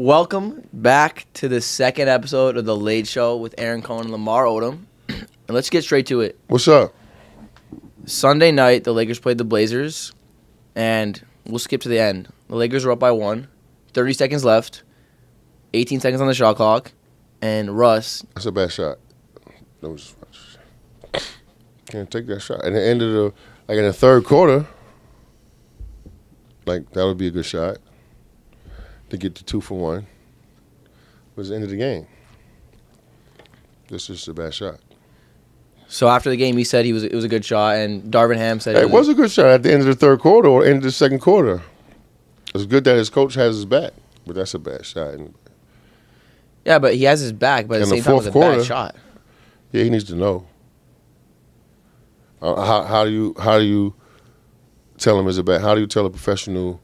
Welcome back to the second episode of the LADE Show with Aaron Cohen and Lamar Odom. And let's get straight to it. What's up? Sunday night, the Lakers played the Blazers, and we'll skip to the end. The Lakers were up by 1, 30 seconds left, 18 seconds on the shot clock, and Russ. That's a bad shot. Can't take that shot. At the end of in the third quarter, that would be a good shot to get to 2 for 1. It was the end of the game. This is a bad shot. So after the game, he said it was a good shot, and Darvin Ham said it was a good shot at the end of the third quarter or end of the second quarter. It's good that his coach has his back, but that's a bad shot. Yeah, but he has his back, but at the same time, it was a bad shot. Yeah, he needs to know. How do you tell him it's a bad? How do you tell a professional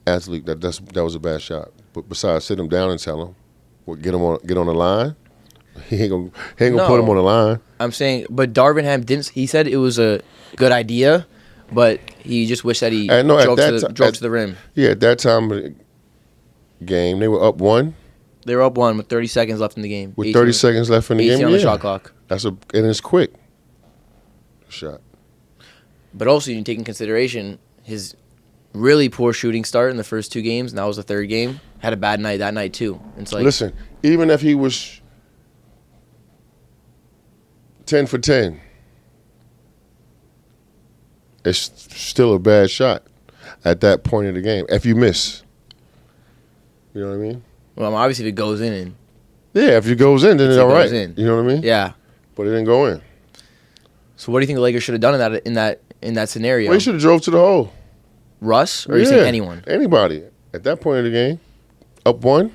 athlete that was a bad shot? But besides, sit him down and tell him, get on the line. He ain't gonna put him on the line. I'm saying, but Darvin Ham didn't. He said it was a good idea, but he just wished that he drove to the rim. Yeah, at that time of the game, they were up 1. They were up 1 with 30 seconds left in the game. With 30 seconds left in the game, on the shot clock. And it's quick shot. But also, you take in consideration his really poor shooting start in the first 2 games, and that was the third game. Had a bad night that night too. It's like, listen, even if he was 10 for 10, it's still a bad shot at that point of the game. If you miss, you know what I mean? Well, obviously, if it goes in, yeah, if it goes in, then it's all right. You know what I mean? Yeah, but it didn't go in. So what do you think the Lakers should have done in that scenario? Well, he should have drove to the hole. Russ, or you saying anyone? Anybody at that point of the game, up 1.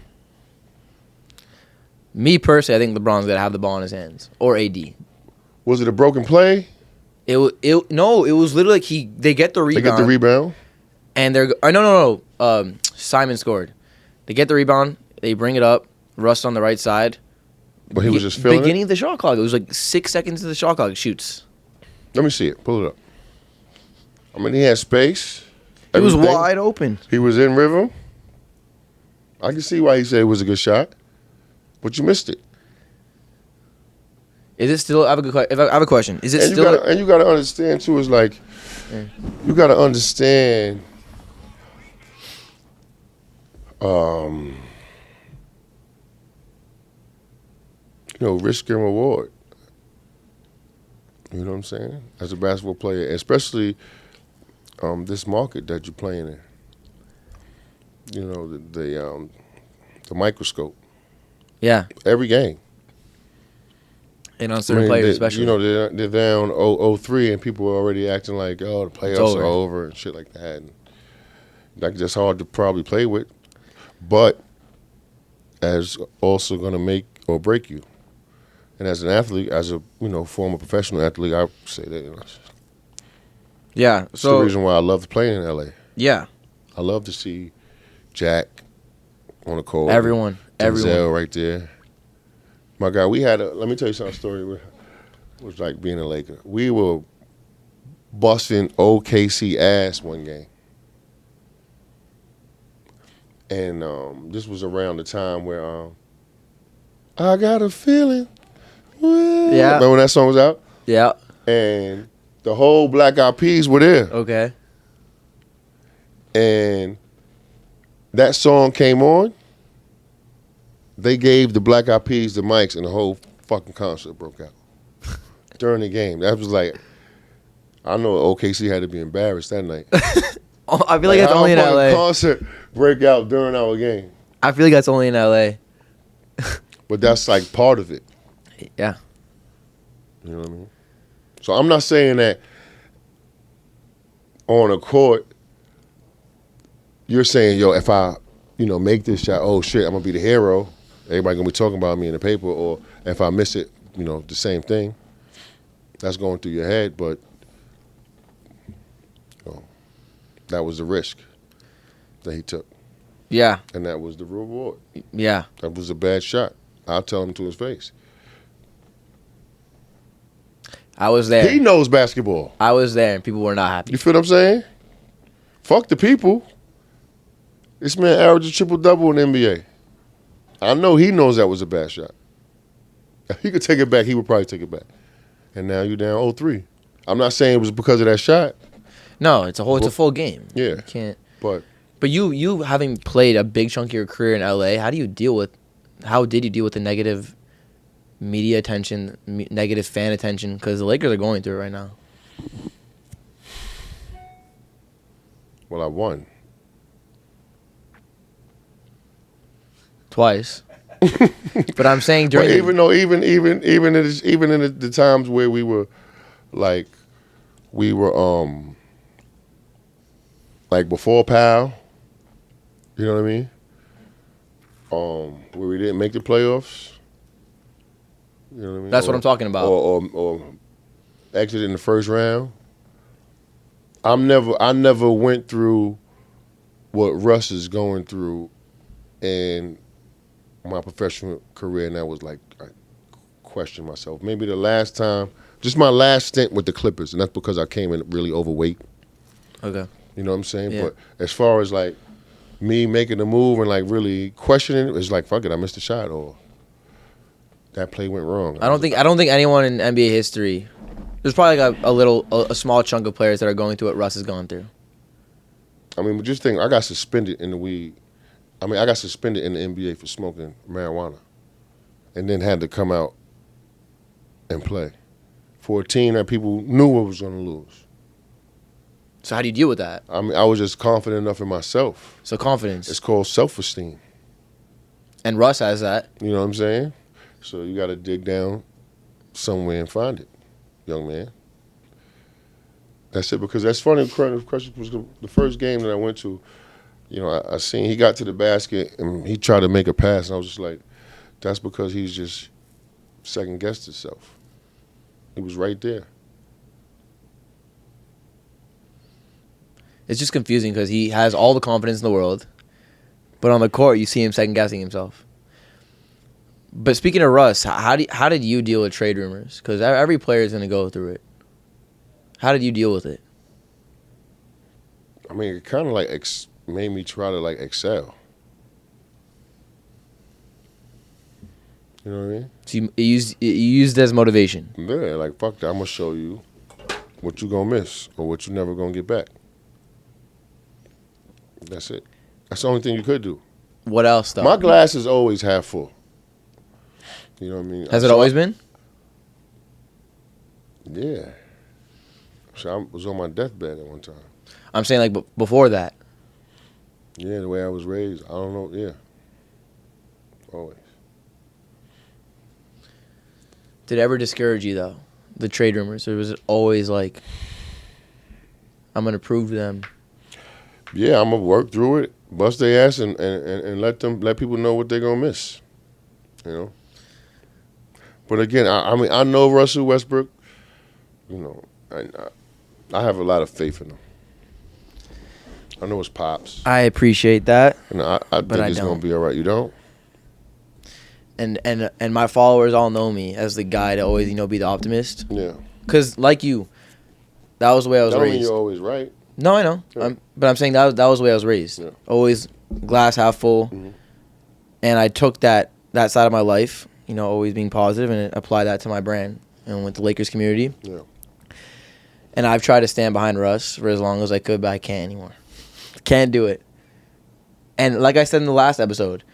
Me personally, I think LeBron's got to have the ball in his hands, or AD. Was it a broken play? No, it was literally like they get the rebound. They get the rebound, and they're no. Simon scored. They get the rebound. They bring it up. Russ on the right side. But he was just feeling beginning of the shot clock. It was like 6 seconds of the shot clock. Shoots. Let me see it. Pull it up. I mean, he had space. It was wide open. He was in rhythm. I can see why he said it was a good shot, but you missed it. Is it still? I have a question. Is it still? And you got to understand too. Is like you got to understand. Risk and reward. You know what I'm saying? As a basketball player, especially this market that you're playing in. You know, the microscope. Yeah. Every game. And on certain players, especially. You know, they're down 0-3, and people are already acting like, oh, the playoffs are over and shit like that. And that's hard to probably play with, but as also going to make or break you. And as an athlete, as a former professional athlete, I say that. Yeah, it's the reason why I love playing in LA. Yeah, I love to see Jack on the court. Everyone right there. My God, let me tell you something. Story it was like being a Laker. We were busting OKC ass one game. And this was around the time where I got a feeling. Yeah. Remember when that song was out? Yeah. And the whole Black Eyed Peas were there. Okay. And that song came on. They gave the Black Eyed Peas the mics, and the whole fucking concert broke out during the game. That was like, I know OKC had to be embarrassed that night. I feel like that's only in LA. Concert break out during our game. I feel like that's only in LA. But that's like part of it. Yeah. You know what I mean? So I'm not saying that on a court, you're saying, yo, if I, make this shot, oh shit, I'm gonna be the hero. Everybody gonna be talking about me in the paper, or if I miss it, the same thing. That's going through your head, but that was the risk that he took. Yeah. And that was the reward. Yeah. That was a bad shot. I'll tell him to his face. I was there. He knows basketball. I was there, and people were not happy. You feel what I'm saying? Fuck the people. This man averaged a triple-double in the NBA. I know he knows that was a bad shot. If he could take it back, he would probably take it back. And now you're down 0-3. I'm not saying it was because of that shot. No, it's a full game. Yeah. You can't. But you having played a big chunk of your career in LA, how did you deal with the negative media attention, negative fan attention? Because the Lakers are going through it right now. Well, I won. Twice. But I'm saying during even in the times where we were like before Powell, you know what I mean? Where we didn't make the playoffs. You know what I mean? That's what I'm talking about. Or exited in the first round. I never went through what Russ is going through in my professional career, and that was like I questioned myself. Maybe the last time, just my last stint with the Clippers, and that's because I came in really overweight. Okay. You know what I'm saying? Yeah. But as far as like me making a move and like really questioning it, it's like fuck it, I missed a shot or that play went wrong. I don't think anyone in NBA history. There's probably like a small chunk of players that are going through what Russ has gone through. I mean, but just think, I got suspended in the weed. I mean, I got suspended in the NBA for smoking marijuana, and then had to come out and play for a team that people knew I was going to lose. So how do you deal with that? I mean, I was just confident enough in myself. So confidence. It's called self-esteem. And Russ has that. You know what I'm saying? So you got to dig down somewhere and find it, young man. That's it, because that's funny. The question was the first game that I went to. You know, I seen he got to the basket and he tried to make a pass, and I was just like, that's because he's just second-guessed himself. He was right there. It's just confusing because he has all the confidence in the world, but on the court you see him second-guessing himself. But speaking of Russ, how did you deal with trade rumors? Because every player is going to go through it. How did you deal with it? I mean, it kind of like made me try to like excel. You know what I mean? So you used it as motivation. Yeah, like fuck that. I'm gonna show you what you gonna miss or what you never gonna get back. That's it. That's the only thing you could do. What else, though? My glass is always half full. You know what I mean? Has it always been? Yeah. So I was on my deathbed at one time. I'm saying like before that. Yeah, the way I was raised, I don't know. Yeah. Always. Did it ever discourage you, though, the trade rumors? Or was it always like, I'm going to prove to them? Yeah, I'm going to work through it, bust their ass, and let people know what they're going to miss. You know? But again, I mean, I know Russell Westbrook. You know, I have a lot of faith in him. I know his pops. I appreciate that. And I think it's going to be all right. You don't? And my followers all know me as the guy to always, be the optimist. Yeah. Because, like you, that was the way I was That don't raised. mean you're always right. No, I know. Yeah. But I'm saying that was the way I was raised. Yeah. Always glass half full. Mm-hmm. And I took that side of my life, always being positive, and applied that to my brand and with the Lakers community. Yeah. And I've tried to stand behind Russ for as long as I could, but I can't anymore. Can't do it. And like I said in the last episode,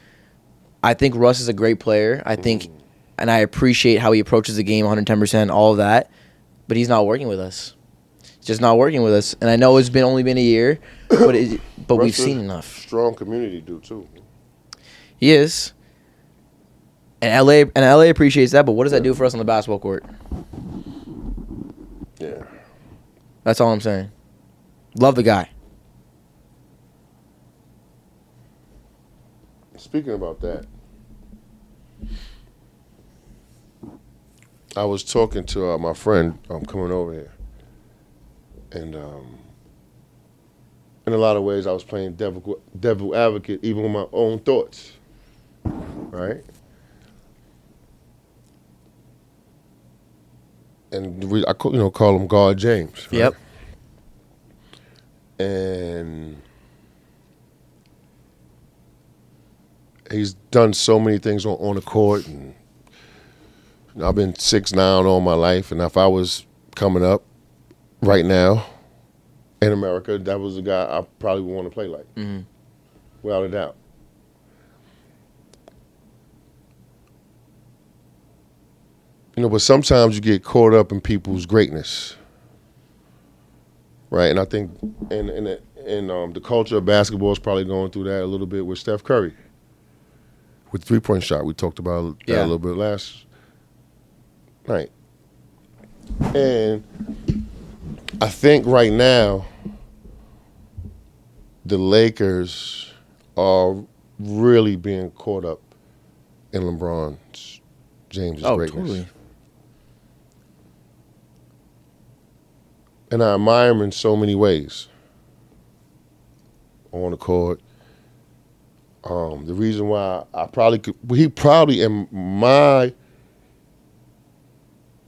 I think Russ is a great player. I think, and I appreciate how he approaches the game 110%, all of that. But he's not working with us. He's just not working with us. And I know it's only been a year, but we've seen enough. Strong community do too. He is. And LA appreciates that. But what does that do for us on the basketball court? Yeah. That's all I'm saying. Love the guy. Speaking about that, I was talking to my friend coming over here, and in a lot of ways I was playing devil advocate even with my own thoughts, right? And I call him God James. Right? Yep. And he's done so many things on the court, and I've been 6'9" all my life, and if I was coming up right now in America, that was the guy I probably would want to play like, without a doubt. But sometimes you get caught up in people's greatness, right? And I think in the culture of basketball is probably going through that a little bit with Steph Curry, with the three-point shot. We talked about that a little bit last night. And I think right now the Lakers are really being caught up in LeBron James' greatness. Totally. And I admire him in so many ways. On the court. The reason why he probably, in my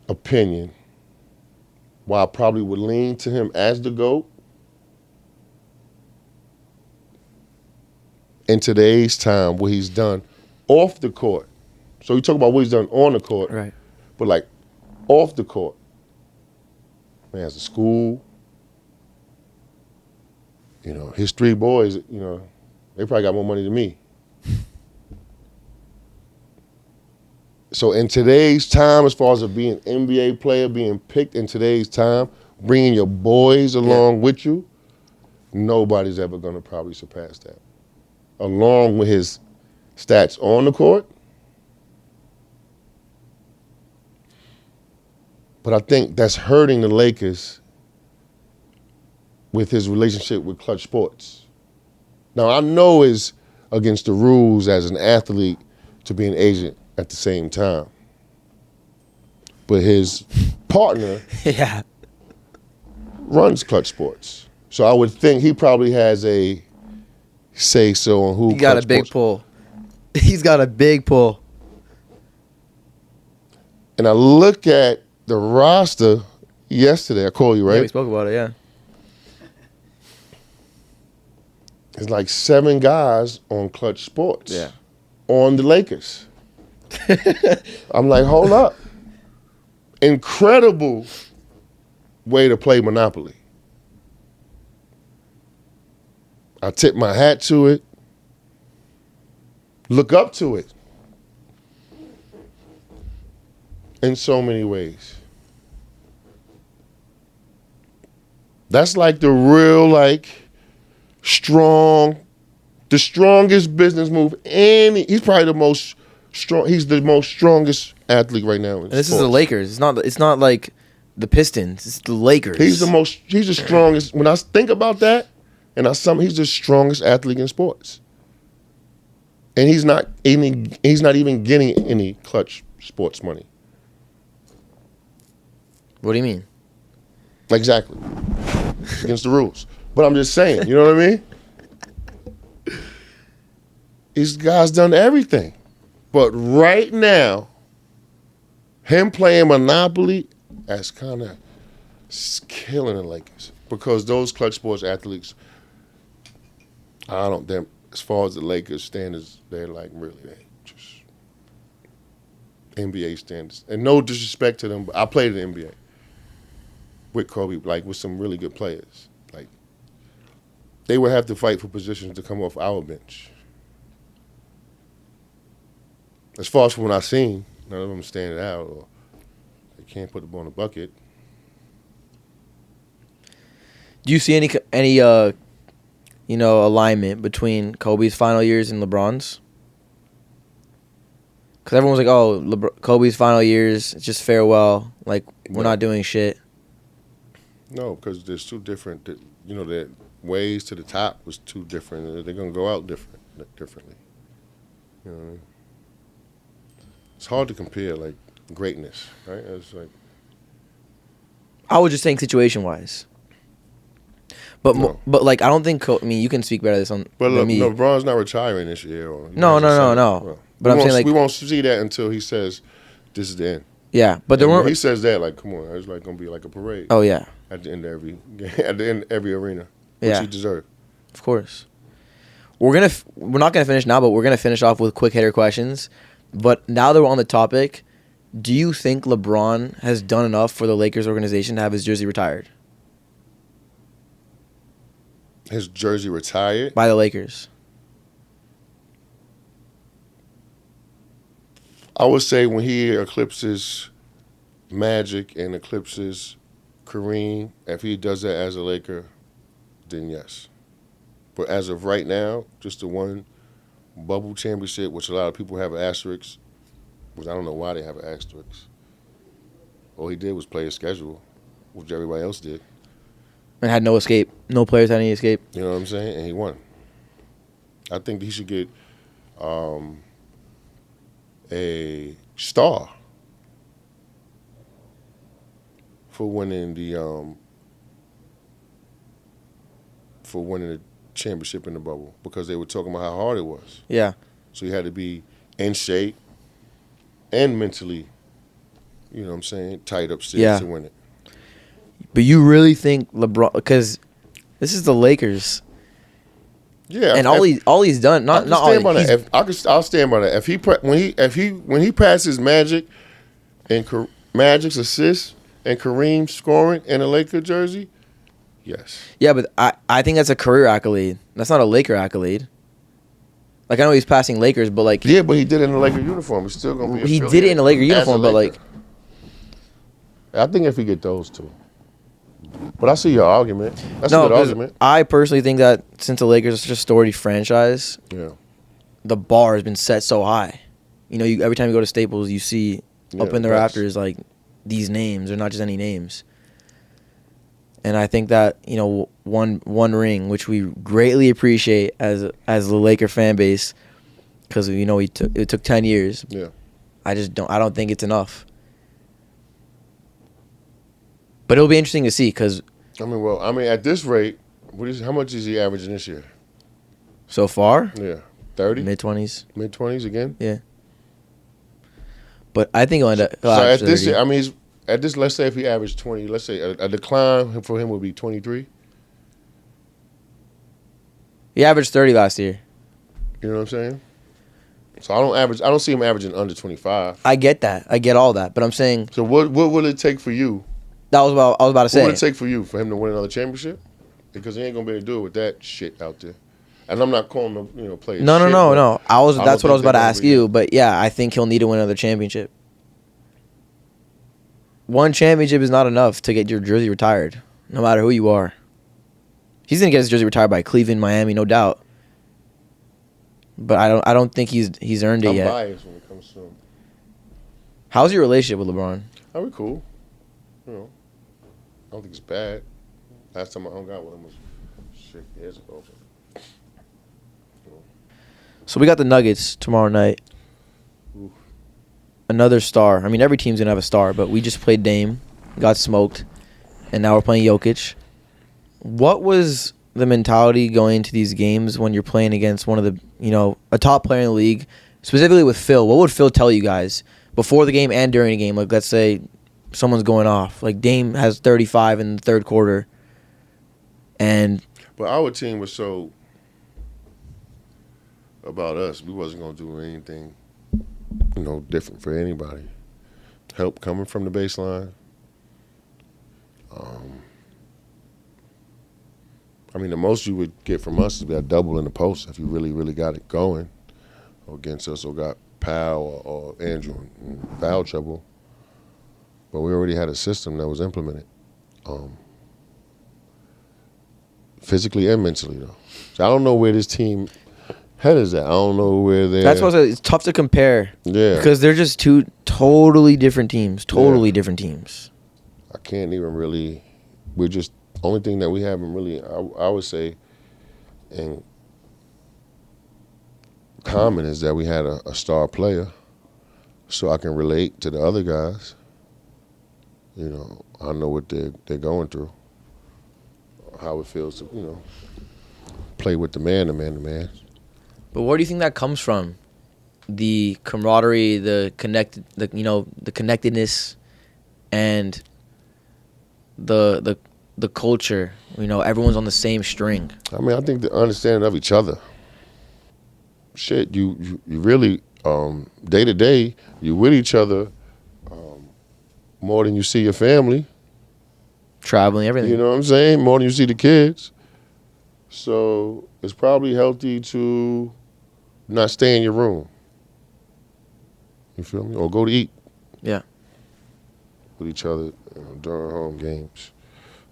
opinion, why I probably would lean to him as the GOAT in today's time, what he's done off the court. So you talk about what he's done on the court, right? But like off the court, man has a school. His three boys, they probably got more money than me. So in today's time, as far as being an NBA player, being picked in today's time, bringing your boys along with you, nobody's ever going to probably surpass that. Along with his stats on the court. But I think that's hurting the Lakers with his relationship with Clutch Sports. Now, I know it's against the rules as an athlete to be an agent at the same time. But his partner runs Clutch Sports. So I would think he probably has a say-so on who. He got a big pull. He's got a big pull. And I look at the roster yesterday. I called you, right? Yeah, we spoke about it, yeah. It's like 7 guys on Clutch Sports. Yeah. On the Lakers. I'm like, hold up. Incredible way to play Monopoly. I tip my hat to it. Look up to it. In so many ways. That's like the real, the strongest business move. And he's probably the most strong. He's the most strongest athlete right now. And this is the Lakers. It's not like the Pistons. It's the Lakers. He's the strongest. When I think about that, he's the strongest athlete in sports. And he's not even getting any Clutch Sports money. What do you mean? Exactly. Against the rules. But I'm just saying, you know what I mean? These guys done everything. But right now, him playing Monopoly, that's kind of killing the Lakers. Because those Clutch Sports athletes, as far as the Lakers standards, they're really just NBA standards. And no disrespect to them, but I played in the NBA with Kobe, with some really good players. They would have to fight for positions to come off our bench. As far as from what I've seen, none of them standing out or they can't put the ball in the bucket. Do you see any alignment between Kobe's final years and LeBron's? Because everyone's like, oh, Kobe's final years, it's just farewell. We're not doing shit. No, because there's two different, the ways to the top was two different. They're going to go out differently. You know what I mean? It's hard to compare, greatness, right? It's I was just saying situation-wise. But, no. I don't think, you can speak better than me. No, LeBron's not retiring this year. No. Well, but I'm saying, we won't see that until he says, this is the end. Yeah, but there weren't. He says that, come on, it's going to be like a parade. Oh, yeah. At the end of every game, at the end of every arena, which yeah. he deserved. Of course. we're not gonna finish now, but we're gonna finish off with quick hitter questions. But now that we're on the topic, do you think LeBron has done enough for the Lakers organization to have his jersey retired His jersey retired? by the Lakers? I would say when he eclipses Magic and eclipses Kareem, if he does that as a Laker, then yes. But as of right now, just the one bubble championship, which a lot of people have an asterisk, which I don't know why they have an asterisk. All he did was play his schedule, which everybody else did. And had no escape. No players had any escape. You know what I'm saying? And he won. I think he should get a star for winning the championship in the bubble, because they were talking about how hard it was. Yeah. So he had to be in shape and mentally, you know what I'm saying, tight upstairs to win it. But you really think LeBron, because this is the Lakers. Yeah, and all he's done, I'll stand by that. When he passes Magic and Magic's assists and Kareem scoring in a Laker jersey, yes. Yeah, but I think that's a career accolade. That's not a Laker accolade. Like, I know he's passing Lakers, but like, yeah, but he did it in a Laker uniform. He's still gonna be. He did it in a Laker uniform, but like, I think if he get those two. But I see your argument. That's a good argument. I personally think that since the Lakers are such a storied franchise, the bar has been set so high. You know, every time you go to Staples, you see up in the rafters like these names. They're not just any names. And I think that, you know, one ring, which we greatly appreciate as the Laker fan base, because, you know, it took 10 years. Yeah. I don't think it's enough. But it'll be interesting to see, because at this rate, how much is he averaging this year? So far? Yeah. 30? Mid-20s. Mid-20s again? Yeah. But I think he'll end up. So at this, let's say if he averaged 20, let's say a decline for him would be 23. He averaged 30 last year. You know what I'm saying? So I don't see him averaging under 25. I get that. I get all that. But I'm saying. So what will it take for you? That was what I was about to say. What would it take for you for him to win another championship? Because he ain't gonna be able to do it with that shit out there. And I'm not calling him, players. No. That's what I was about to ask you. But yeah, I think he'll need to win another championship. One championship is not enough to get your jersey retired, no matter who you are. He's gonna get his jersey retired by Cleveland, Miami, no doubt. But I don't think he's earned it yet. I'm biased when it comes to him. How's your relationship with LeBron? We cool. I don't think it's bad. Last time I hung out with him was 6 years ago. So we got the Nuggets tomorrow night. Oof. Another star. I mean, every team's going to have a star, but we just played Dame, got smoked, and now we're playing Jokic. What was the mentality going into these games when you're playing against one of the, a top player in the league, specifically with Phil? What would Phil tell you guys before the game and during the game? Like, let's say someone's going off. Like, Dame has 35 in the third quarter. But our team was so about us. We wasn't going to do anything, different for anybody. Help coming from the baseline. The most you would get from us is a double in the post if you really, really got it going against us or got Powell or Andrew in foul trouble. But we already had a system that was implemented, physically and mentally, though. So I don't know where this team head is at. I don't know where they're. That's why it's tough to compare. Yeah. Because they're just two totally different teams. Different teams. I can't even really. We're just. Only thing that we haven't really, I would say, in common is that we had a star player, so I can relate to the other guys. I know what they're going through, how it feels to, play with the man. But where do you think that comes from? The camaraderie, the connectedness, and the culture. Everyone's on the same string. I think the understanding of each other. shit, you really day to day, you with each other more than you see your family. Traveling, everything. You know what I'm saying? More than you see the kids. So it's probably healthy to not stay in your room. You feel me? Or go to eat. Yeah. With each other during home games.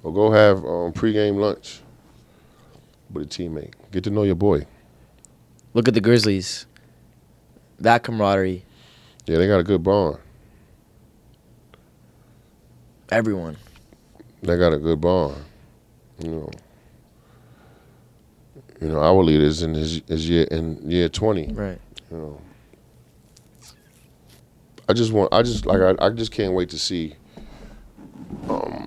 Or go have pregame lunch with a teammate. Get to know your boy. Look at the Grizzlies. That camaraderie. Yeah, they got a good bond. Everyone. They got a good bond. You know, our leader's in his year 20. Right. You know. I just can't wait to see how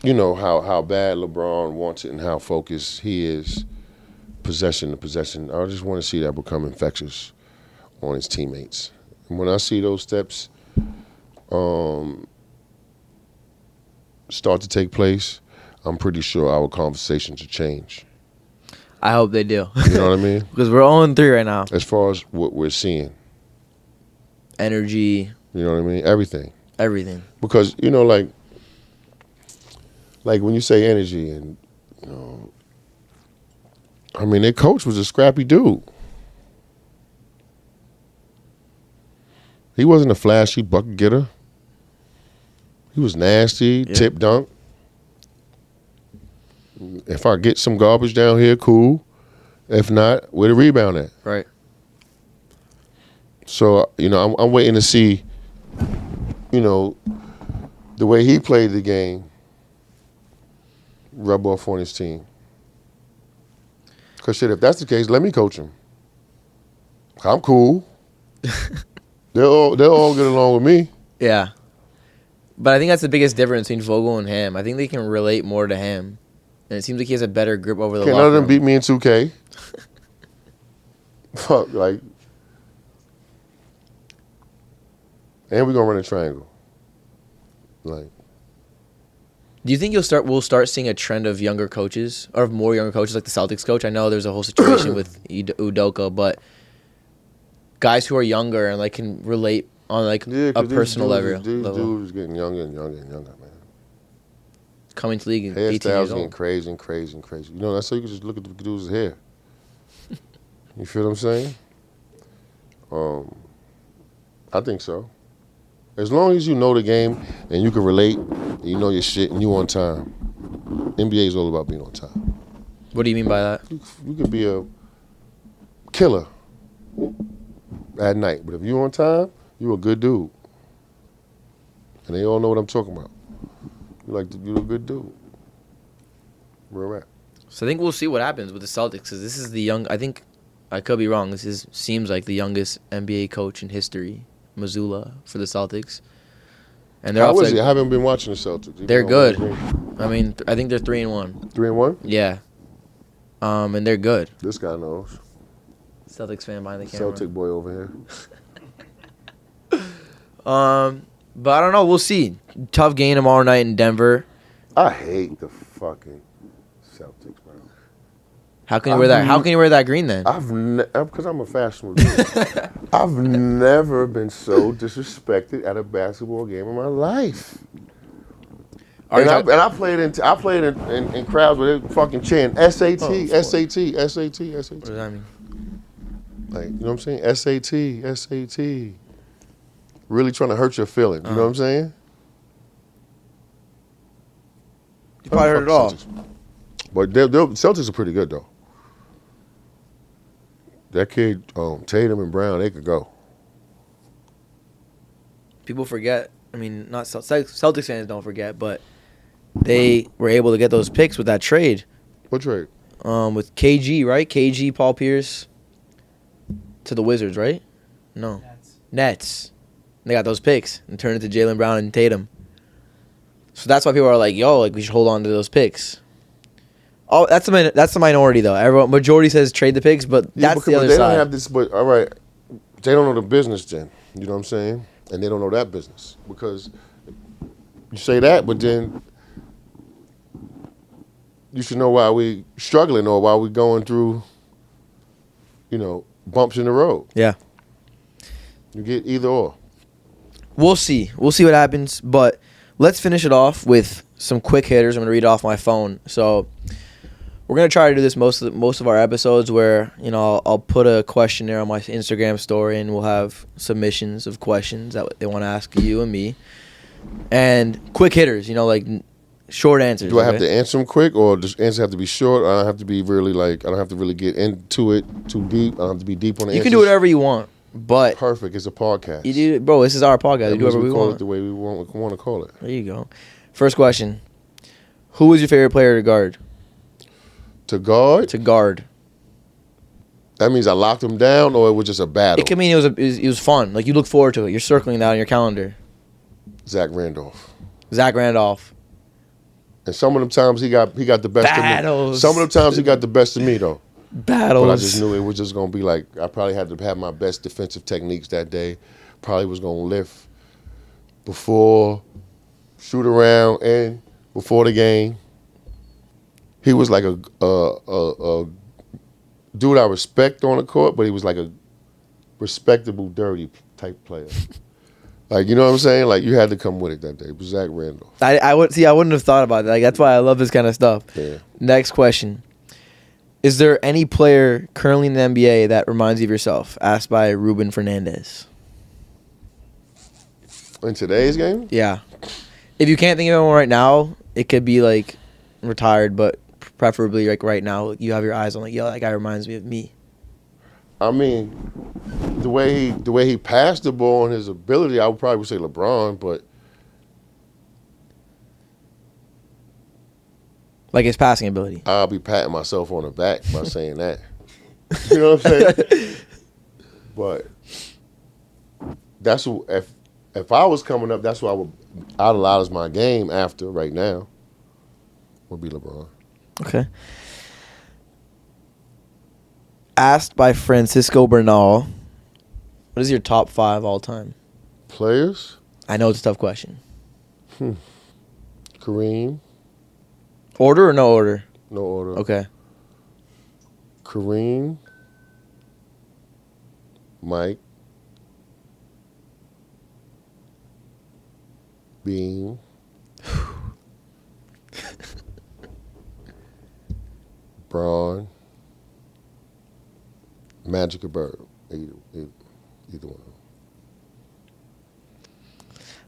bad LeBron wants it and how focused he is possession to possession. I just want to see that become infectious on his teammates. And when I see those steps start to take place, I'm pretty sure our conversations will change. I hope they do. You know what I mean? Because we're 0-3 right now. As far as what we're seeing. Energy. You know what I mean? Everything. Because, like when you say energy and, their coach was a scrappy dude. He wasn't a flashy bucket getter. He was nasty, tip dunk. If I get some garbage down here, cool. If not, where the rebound at? Right. So, I'm waiting to see, the way he played the game rub off on his team. Because, shit, if that's the case, let me coach him. I'm cool. They'll all get along with me. Yeah. But I think that's the biggest difference between Vogel and Ham. I think they can relate more to Ham. And it seems like he has a better grip over the Can't none of them beat me in 2K. Fuck, like. And we're going to run a triangle. Like. Do you think we'll start seeing a trend of younger coaches, or more younger coaches like the Celtics coach? I know there's a whole situation with Udoka, but guys who are younger and can relate on a personal level. These dudes getting younger and younger and younger, man. Coming to the league at 18 years old. Getting crazy and crazy and crazy. That's how you can just look at the dude's hair. You feel what I'm saying? I think so. As long as you know the game and you can relate, and you know your shit, and you on time. NBA is all about being on time. What do you mean by that? You could be a killer at night, but if you on time, you a good dude. And they all know what I'm talking about. You're a good dude. Real rap. So I think we'll see what happens with the Celtics, because this is the young. I think I could be wrong. Seems like the youngest NBA coach in history, Mazzulla, for the Celtics. And they're How is it? I haven't been watching the Celtics. They're good. I mean, I think they're 3-1. 3-1? Yeah. And they're good. This guy knows. Celtics fan behind the camera. Celtic boy over here. But I don't know. We'll see. Tough game tomorrow night in Denver. I hate the fucking Celtics, bro. How can you wear that? How can you wear that green then? Because I'm a fashionable dude. I've never been so disrespected at a basketball game in my life. And I played in crowds where they fucking chanting SAT, SAT, SAT, SAT. What does that mean? Like, you know what I'm saying? SAT, SAT. Really trying to hurt your feelings. You know what I'm saying? You probably heard it all. But Celtics are pretty good, though. That kid, Tatum and Brown, they could go. People forget. I mean, not Celtics fans don't forget, but they were able to get those picks with that trade. What trade? With KG, right? KG, Paul Pierce to the Wizards, right? No. Nets. They got those picks and turned it to Jaylen Brown and Tatum. So that's why people are like, yo, we should hold on to those picks. Oh, that's the minority though. Majority says trade the picks, but that's the other they side. Don't have this, but all right, they don't know the business then. You know what I'm saying? And they don't know that business because you say that, but then you should know why we struggling or why we going through, bumps in the road. Yeah. You get either or. We'll see. We'll see what happens. But let's finish it off with some quick hitters. I'm going to read off my phone. So we're going to try to do this most of our episodes where, I'll put a questionnaire on my Instagram story and we'll have submissions of questions that they want to ask you and me. And quick hitters, like short answers. Do I have to answer them quick, or does answer have to be short? Or I don't have to be really I don't have to really get into it too deep. I don't have to be deep on the You answers. can do whatever you want, but Perfect. It's a podcast. you do, bro. This is our podcast. We do whatever we call want. it the way we want to call it. There you go. First question: who was your favorite player to guard? To guard? To guard. That means I locked him down, or it was just a battle. It could mean it was fun. Like you look forward to it. You're circling that on your calendar. Zach Randolph. Zach Randolph. And some of them times he got the best Battles. of me. Some of them times he got the best of me though. Battles. But I just knew it was just gonna be like I probably had to have my best defensive techniques that day. Probably was gonna lift before, shoot around, and before the game. He was like a dude I respect on the court, but he was like a respectable, dirty type player. Like, you know what I'm saying? Like, you had to come with it that day. It was Zach Randolph. I wouldn't have thought about that. Like, that's why I love this kind of stuff. Yeah. Next question. Is there any player currently in the NBA that reminds you of yourself? Asked by Ruben Fernandez. In today's game? Yeah. If you can't think of anyone right now, it could be, like, retired, but preferably, like, right now, you have your eyes on, like, yo, that guy reminds me of me. I mean, the way he passed the ball and his ability, I would probably say LeBron, but Like his passing ability. I'll be patting myself on the back by saying that. You know what I'm saying? But that's what, if I was coming up, that's what I'd allow as my game after right now would be LeBron. Okay. Asked by Francisco Bernal, what is your top 5 all time? Players? I know it's a tough question. Kareem. Order or no order? No order. Okay. Kareem. Mike. Bean. Braun. Magic or Bird. Either one.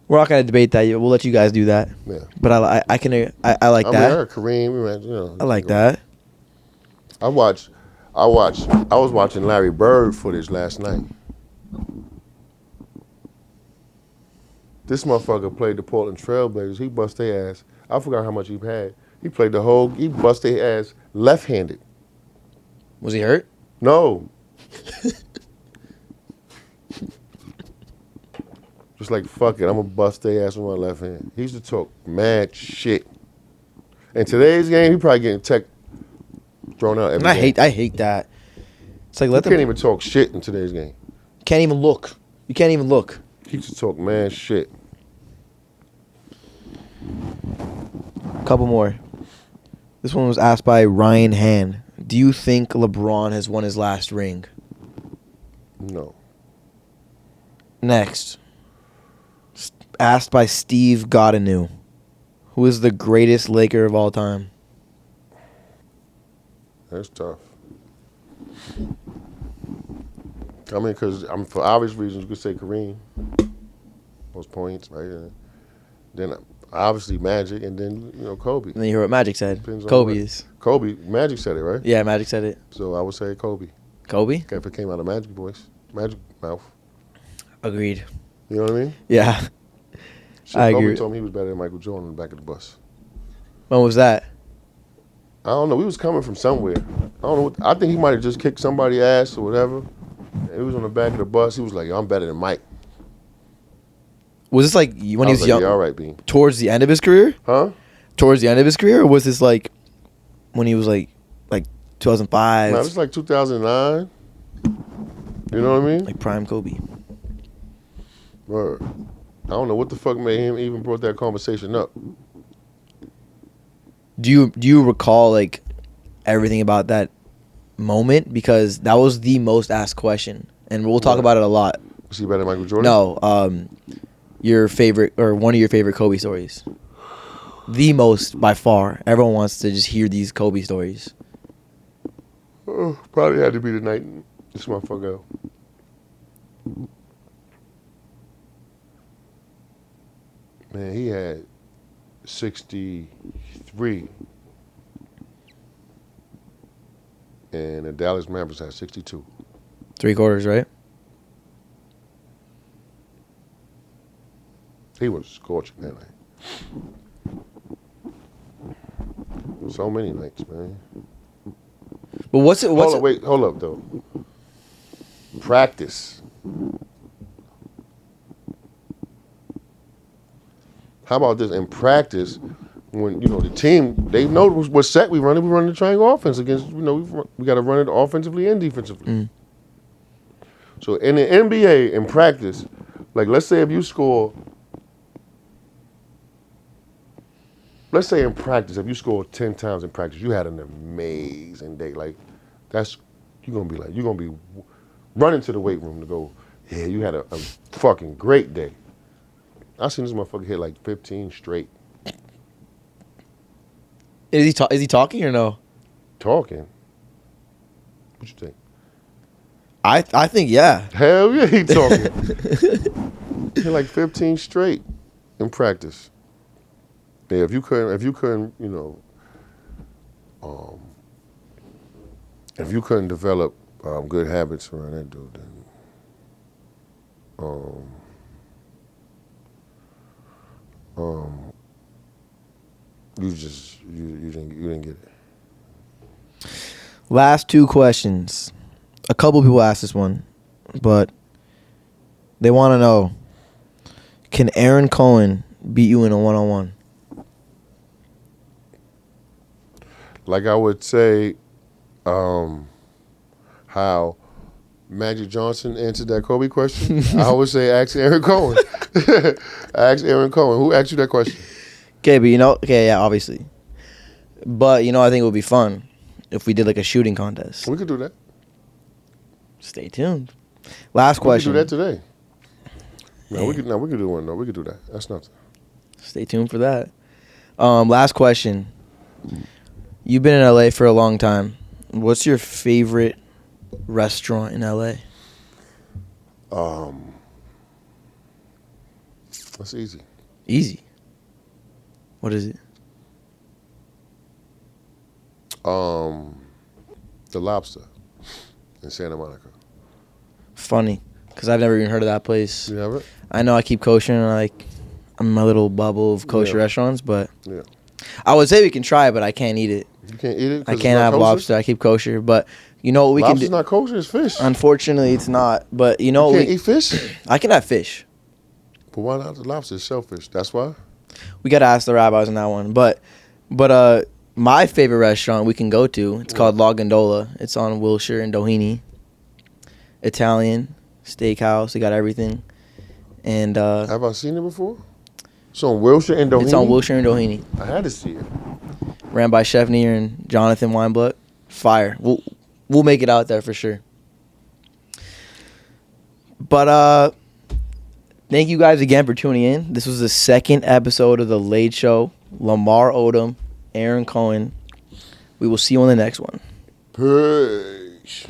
We're not gonna debate that. We'll let you guys do that. Yeah. But I like I that. mean, I heard Kareem. You know, I like that. I was watching Larry Bird footage last night. This motherfucker played the Portland Trailblazers. He bust their ass. I forgot how much he had. He bust their ass left-handed. Was he hurt? No. Just like, fuck it, I'm gonna bust their ass with my left hand. He used to talk mad shit. In today's game, he probably getting tech thrown out every game. I hate that. It's like You can't even talk shit in today's game. Can't even look. You can't even look. He used to talk mad shit. Couple more. This one was asked by Ryan Han. Do you think LeBron has won his last ring? No. Next. Asked by Steve Godinu. Who is the greatest Laker of all time? That's tough. I mean, because for obvious reasons, you could say Kareem. Most points, right? Then obviously Magic, and then Kobe. And then you hear what Magic said. Depends on Kobe what- is. Kobe, Magic said it, right? Yeah, Magic said it. So I would say Kobe. Kobe? If it came out of Magic voice, Magic mouth. Agreed. You know what I mean? Yeah. Shit, I Kobe agree. told me he was better than Michael Jordan on the back of the bus. When was that? I don't know. We was coming from somewhere. I don't know. I think he might have just kicked somebody's ass or whatever. He was on the back of the bus. He was like, "Yo, I'm better than Mike." Was this like when he was like, young? Yeah, all right, Bean. Towards the end of his career? Huh? Towards the end of his career? Or was this like when he was like 2005? No, it was like 2009. You know what I mean? Like prime Kobe. Word. I don't know what the fuck made him even brought that conversation up. Do you recall like everything about that moment because that was the most asked question, and we'll talk about it a lot. Was he better than Michael Jordan? No, your favorite or one of your favorite Kobe stories. The most by far. Everyone wants to just hear these Kobe stories. Probably had to be the night this motherfucker. Man, he had 63, and the Dallas Mavericks had 62. 3 quarters, right? He was scorching that night. So many nights, man. But what's it? Hold up, though. Practice. How about this? In practice, when the team, they know what set we running. We running the triangle offense against. We got to run it offensively and defensively. Mm. So in the NBA, in practice, like let's say if you score. Let's say in practice, if you score 10 times in practice, you had an amazing day. Like, you're gonna be running to the weight room to go, yeah, you had a fucking great day. I seen this motherfucker hit like 15 straight. Is he talking or no? Talking. What you think? I think yeah. Hell yeah, he talking. Hit like 15 straight in practice. Yeah, if you couldn't, if you couldn't develop good habits around that dude, then you didn't get it. Last 2 questions. A couple people asked this one, but they want to know: can Aaron Cohen beat you in a one-on-one? Like I would say, how Magic Johnson answered that Kobe question, I would say ask Aaron Cohen. Ask Aaron Cohen. Who asked you that question? Okay, but yeah, obviously. But I think it would be fun if we did like a shooting contest. We could do that. Stay tuned. Last question. We could do that today. We could do one. No, we could do that. That's nothing. Stay tuned for that. Last question. You've been in LA for a long time. What's your favorite restaurant in LA? That's easy. Easy. What is it? The Lobster in Santa Monica. Funny, because I've never even heard of that place. You never? I know I keep kosher and I'm in my little bubble of kosher restaurants, but yeah. I would say we can try it, but I can't eat it. You can't eat it? I can't have lobster. I keep kosher, but you know what we Lobster's can do? not kosher, it's fish. Unfortunately, it's not. But you know you what can't eat fish? I can have fish. But why not the lobster? It's shellfish. That's why? We got to ask the rabbis on that one. But my favorite restaurant we can go to, it's called La Gondola. It's on Wilshire and Doheny. Italian steakhouse. They got everything. And have I seen it before? It's on Wilshire and Doheny? It's on Wilshire and Doheny. I had to see it. Ran by Chef Neer and Jonathan Weinblatt. Fire. We'll make it out there for sure. But thank you guys again for tuning in. This was the second episode of the LADE Show. Lamar Odom, Aaron Cohen. We will see you on the next one. Peace.